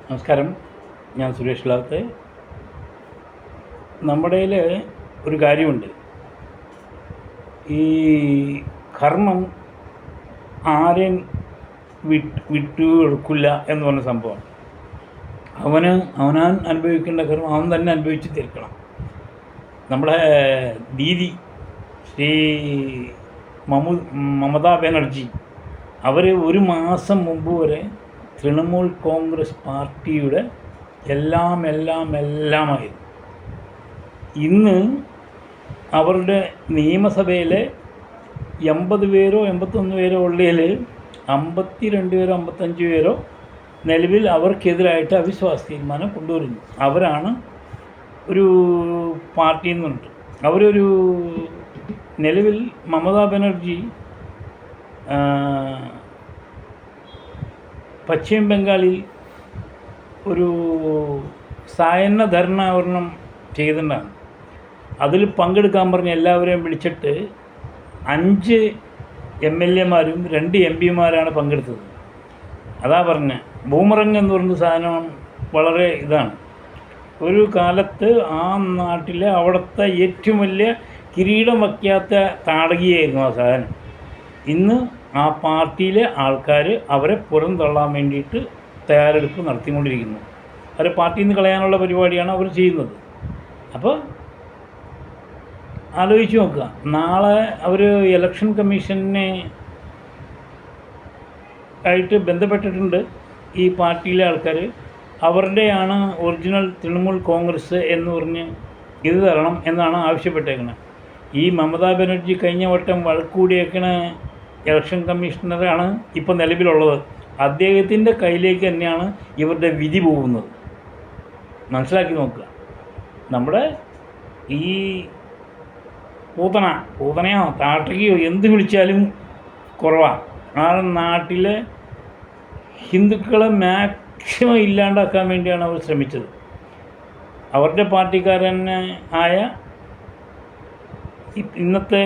നമസ്കാരം, ഞാൻ സുരേഷ് ലാത്തെ. നമ്മുടെ ഒരു കാര്യമുണ്ട്. ഈ കർമ്മം ആരെയും വിട്ടു കൊടുക്കില്ല എന്ന് പറഞ്ഞ സംഭവം. അവനാൻ അനുഭവിക്കേണ്ട കർമ്മം അവൻ തന്നെ അനുഭവിച്ച് തീർക്കണം. നമ്മുടെ ദീദി ശ്രീ മമതാ ബാനർജി അവർ ഒരു മാസം മുമ്പ് വരെ തൃണമൂൽ കോൺഗ്രസ് പാർട്ടിയുടെ എല്ലാമായിരുന്നു. ഇന്ന് അവരുടെ നിയമസഭയിലെ 80 പേരോ 81 പേരോ ഉള്ളതിൽ 52 പേരോ 55 പേരോ നിലവിൽ അവർക്കെതിരായിട്ട് അവിശ്വാസ തീരുമാനം കൊണ്ടുവരുന്നു. അവരാണ് ഒരു പാർട്ടിയിൽ നിന്നുണ്ട്. അവരൊരു നിലവിൽ മമതാ ബാനർജി പശ്ചിമ ബംഗാളിൽ ഒരു സായന്ന ധർണാവരണം ചെയ്തിട്ടുണ്ടാണ്. അതിൽ പങ്കെടുക്കാൻ പറഞ്ഞ് എല്ലാവരെയും വിളിച്ചിട്ട് 5 MLA-മാരും 2 MP-മാരാണ് പങ്കെടുത്തത്. അതാ പറഞ്ഞ ബൂമറങ് എന്ന് പറയുന്ന സാധനം വളരെ ഇതാണ്. ഒരു കാലത്ത് ആ നാട്ടിലെ അവിടുത്തെ ഏറ്റവും വലിയ കിരീടം വയ്ക്കാത്ത താടകിയായിരുന്നു ആ സാധനം. ഇന്ന് ആ പാർട്ടിയിലെ ആൾക്കാർ അവരെ പുറന്തള്ളാൻ വേണ്ടിയിട്ട് തയ്യാറെടുപ്പ് നടത്തിക്കൊണ്ടിരിക്കുന്നു. അവരെ പാർട്ടിയിൽ നിന്ന് കളയാനുള്ള പരിപാടിയാണ് അവർ ചെയ്യുന്നത്. അപ്പോൾ ആലോചിച്ച് നോക്കുക, നാളെ അവർ ഇലക്ഷൻ കമ്മീഷനെ ആയിട്ട് ബന്ധപ്പെട്ടിട്ടുണ്ട്. ഈ പാർട്ടിയിലെ ആൾക്കാർ അവരുടെയാണ് ഒറിജിനൽ തൃണമൂൽ കോൺഗ്രസ് എന്ന് പറഞ്ഞ് ഇത് തരണം എന്നാണ് ആവശ്യപ്പെട്ടേക്കുന്നത്. ഈ മമതാ ബാനർജി കഴിഞ്ഞ വട്ടം വഴക്കൂടിയേക്കണ ഇലക്ഷൻ കമ്മീഷണറാണ് ഇപ്പോൾ നിലവിലുള്ളത്. അദ്ദേഹത്തിൻ്റെ കയ്യിലേക്ക് തന്നെയാണ് ഇവരുടെ വിധി പോകുന്നത്. മനസ്സിലാക്കി നോക്കുക. നമ്മുടെ ഈ പൂതനയോ താട്ടകയോ എന്ത് വിളിച്ചാലും കുറവാണ്. ആ നാട്ടിലെ ഹിന്ദുക്കളെ മാക്സിമം ഇല്ലാണ്ടാക്കാൻ വേണ്ടിയാണ് അവർ ശ്രമിച്ചത്. അവരുടെ പാർട്ടിക്കാരനെ ആയ ഇന്നത്തെ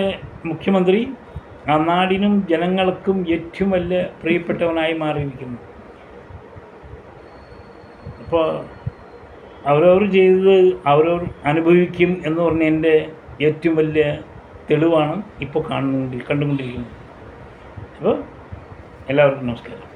മുഖ്യമന്ത്രി ആ നാടിനും ജനങ്ങൾക്കും ഏറ്റവും വലിയ പ്രിയപ്പെട്ടവനായി മാറിയിരിക്കുന്നു. അപ്പോൾ അവരവർ ചെയ്തത് അവരവർ അനുഭവിക്കും എന്ന് പറഞ്ഞതിൻ്റെ ഏറ്റവും വലിയ തെളിവാണ് ഇപ്പോൾ കണ്ടുകൊണ്ടിരിക്കുന്നത്. അപ്പോൾ എല്ലാവർക്കും നമസ്കാരം.